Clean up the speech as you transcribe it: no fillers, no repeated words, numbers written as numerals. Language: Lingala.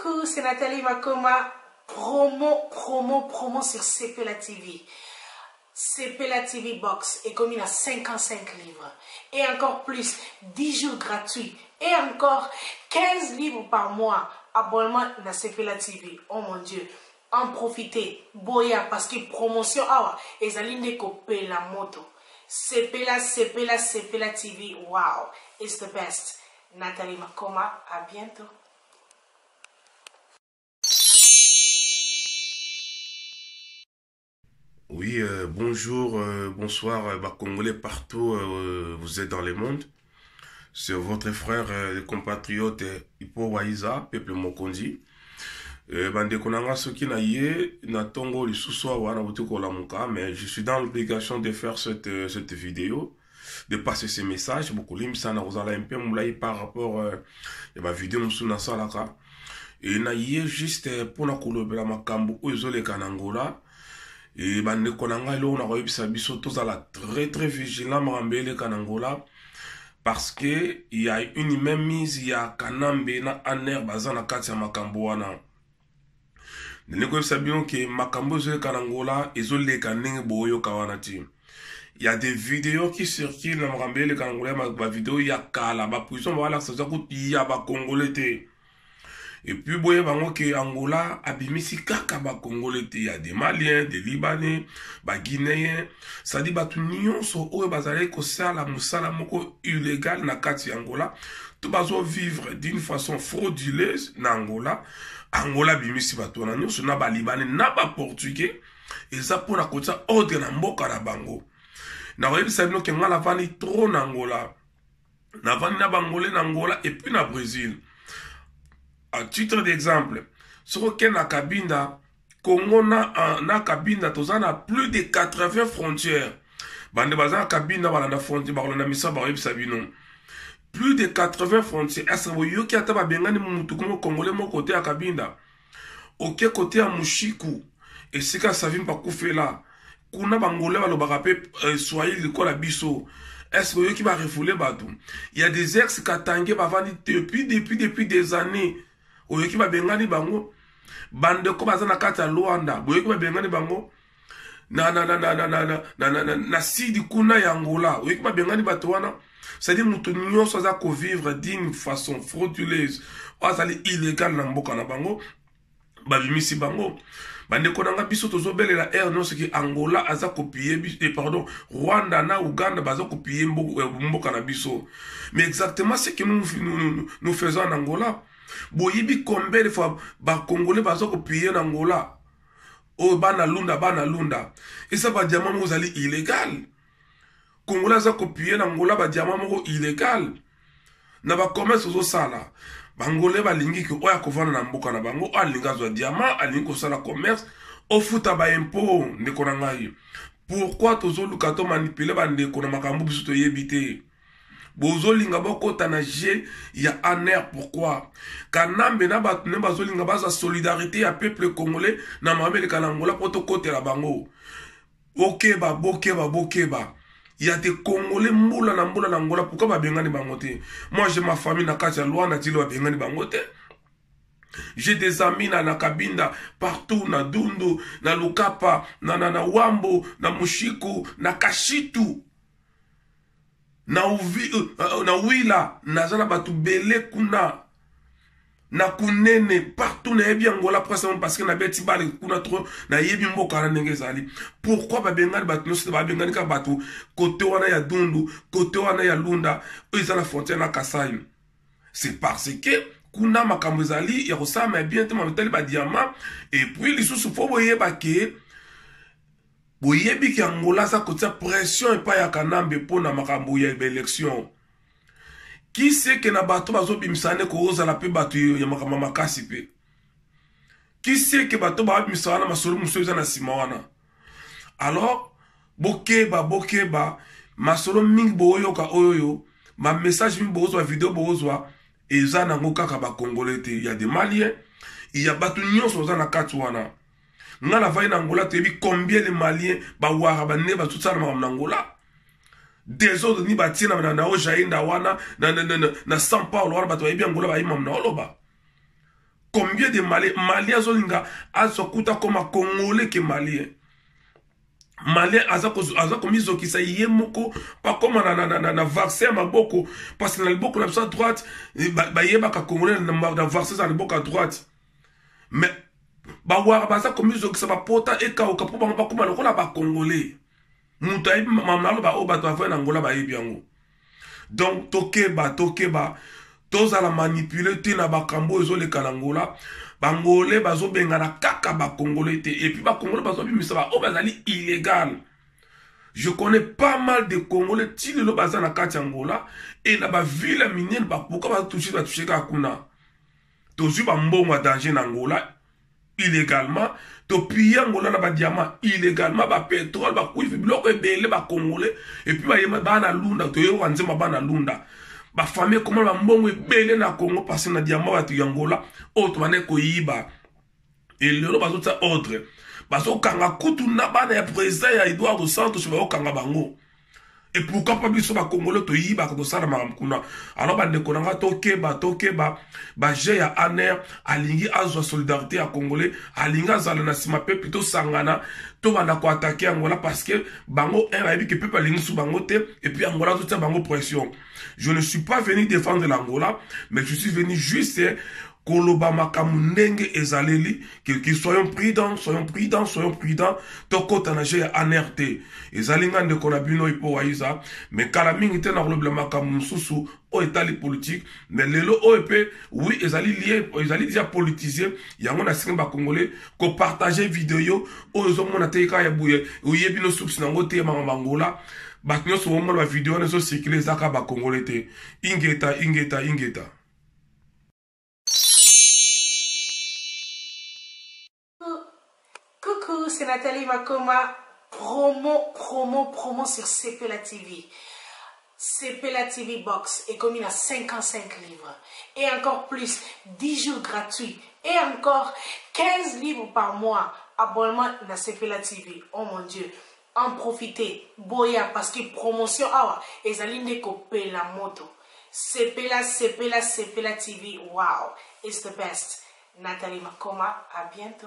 Coucou, c'est Nathalie Makoma. Promo sur CPLA TV. CPLA TV Box est commis à 55 livres. Et encore plus, 10 jours gratuits. Et encore 15 livres par mois. Abonnement à CPLA TV. Oh mon Dieu. En profiter. Boya parce que promotion. Et ça l'inde copier la moto. CPLA TV. Wow. It's the best. Nathalie Makoma. À bientôt. Oui, bonjour, bonsoir, Congolais partout, vous êtes dans le monde. C'est votre frère et compatriote Ipo Waiza, peuple Mokondi. Bande konanga soki na ye na tongo lisusu wana butiko la muka, mais je suis dans l'obligation de faire cette vidéo, de passer ces messages. Beaucoup limsa na ozala un peu moulai par rapport à ma vidéo musuna salaka. Et na ye juste pour na kolobela makambo ozole kanangola. Et bande konanga lo na koyebisa biso tozala très vigilant marambele kanangola parce que il y a une même mise il y a kanambe na aner bazana kati ya makambo wana. Nene koyebisa bien que makambo zo kanangola ezoleka ndenge boyo kawana ti. Il y a des vidéos qui circulent na marambele kanangola ma vidéo ya kala ba prison wala ça ko ya ba congolais te. Et puis, boye bango ke Angola abimisi kaka ba Congolais te. Il y a des Maliens, des Libanais, ba Guinéens. Ça dit batu nyonso oyo bazale ko sala musala moko illégal na kati Angola. Tout bazo vivre d'une façon frauduleuse na Angola. Angola bimisi batu na nyonso na ba Libanais na ba Portugais. Et ça pour na kota ordre na mboka na bango. Na webi sabino ke ngala vani trop na Angola. Na vani na Bangolais na Angola et puis na Brésil. À titre d'exemple, sur na Cabinda, Congo na Cabinda, tozana plus de 80 frontières. Bande bazana Cabinda balanda frontière, balanda misa barib sabino. Plus de 80 frontières. Est-ce que vous voyez qui a taba bengani mutukumo congolais mon côté à Cabinda? Ok côté à Mushiku. Et c'est quand ça vient pas couper là. Kuna bangolais va le barape soyez le col à biso. Est-ce que vous voyez qui va refouler badou? Il y a des ex-katangé bavani depuis des années. Oyoki ba bengani bango bande ko bazana kata Luanda boyoki ba bengani bango na sidi kuna ya Angola oyoki ba bengani bato wana c'est-à-dire mutu nyonso za ko vivre d'une façon frauduleuse azali illégal na mboka na bango ba bimisi bango bande ko nanga biso tozobelela non ce qui Angola aza copier pardon Rwanda na Uganda baza copier mboka na biso mais exactement ce que nous faisons en Angola. Boyibi combien de fois ba Congolais bazo copier en Angola. Oh bana lunda. Et ça ba diamant mo zali illégal. Congolais za copier en Angola ba diamant mo illégal. Na ba commerce zo sala. Bangolais ba lingi ke oya kovana na mboka na bango alinga zo diamant alingi ko sala commerce o futa ba impôt ndeko na ngai. Pourquoi tozo lukato manipuler ba ndeko na makambo biso to yebite? Bozolinga bokota na je ya aner pourquoi kanambe na batu ne bazolinga baza solidarité ya peuple congolais na mamele kanangola poto kote la bango bokeba il y a des congolais mbula na Angola pourquoi ba bengani bango te? Moi j'ai ma famille na kati ya Luanda tilo ba bengani bango te. J'ai des amis na Cabinda partout na Dundu na Lukapa na Wambo na Mushiku na Kashitu na Wila nazana batu bele kuna na kunene partout na yebi Angola presque parce que na beti bale kuna trop na yebi mboka na ndenge zali. Pourquoi ba bengani batu no ba bengani ka batu côté wana ya Dundu côté wana ya Lunda eza na frontière na Kasai? C'est parce que kuna makambo zali ya kosama bien te mamitali ba diamant et puis lisusu fo boyeba ke boyebi ki Angola sa kotia pression et pas ya kanambe po na makambo ya élection. Qui sait que na bato bazo bimisane ko oza la pe bato ya makambo makasi pe? Qui sait que bato ba bimisana masolo muso za na sima wana? Alors bokeba masolo mingi boyoka oyoyo ma message mingi bozo vidéo bozo eza na ngokaka ba Congolais te. Il y a des Maliens, il y a bato nyonso za na kati wana. Nga la vaille d'Angola, tu as vu combien les Maliens, tout ça dans Angola. Des autres, ni bâti na Ojaï, na São Paulo, tu as vu Angola, na Oloba. Combien de Maliens zolinga azokuta comme un Congolais que Malien. Malien aza komizo ki sa yé moko pas comme na vaccin maboko parce que na liboko na sa droite ba yeba ka Congolais na vaccin na liboko à droite. Mais ba wara ba za komizo ki sa ba pota e ka o ka po ba kuma lokola ba Congolais. Mutu ayi mamnalo ba o ba to afa na Angola ba yebi yango. Donc tokeba tozala manipuler te na bakambo ezoleka na Angola. Bangolais bazo bengana kaka ba Congolais te et puis ba Congolais bazo bimisa ba o bazali illégal. Je connais pas mal de Congolais ti le baza na kati Angola et na ba ville minienne ba pourquoi ba toucher ka kuna. Tozu ba mbongo danger na Angola illégalement, to piller Angola na ba diamant illégalement, ba pétrole ba kuifi biloko ebele ba Congolais et puis ba yema ba na lunda to yo wanzema ba na lunda. Ba famille comment ba mbongo ebele na Congo parce na diamant ba tu Angola autre mané ko yiba et le bazo ta ordre bazo kanga kutu na bana ya président ya Eduardo Santos ba kanga bango et pourquoi pas biso ba Congolais to yiba ko sala maram kuna alors ba ndeko nanga tokeba ba je ya aner alingi azwa solidarité ya Congolais alinga zala na sima pe plutôt sangana to banda ko attaquer Angola parce que bango un que peuple alingi su bango te et puis Angola tout ça bango pression. Je ne suis pas venu défendre l'Angola, mais je suis venu juste koloba makamundenge ezaleli que soyons prudents. Toko tanaje ya anerte. Ezalinga de konabino ipo waiza, mais kalamingi te na kolobla makamususu o etali politique, mais lelo OEP oui ezali lié, ezali déjà politisé, yango na singa ba Congolais ko partager vidéo o ezomona te ka ya buye, oyebino subsi nango te Angola. Batnyo so mo la vidéo ne so circuler zaka ba Congolais te. Ingeta. Coucou, c'est Nathalie Makoma. Promo sur CPLA TV. CPLA TV Box est commis à 55 livres. Et encore plus, 10 jours gratuits. Et encore 15 livres par mois. Abonnement à CPLA TV. Oh mon Dieu. En profiter, boya, parce que promotion, et zaline coupé la moto. CPLA TV, wow, it's the best. Nathalie Makoma, à bientôt.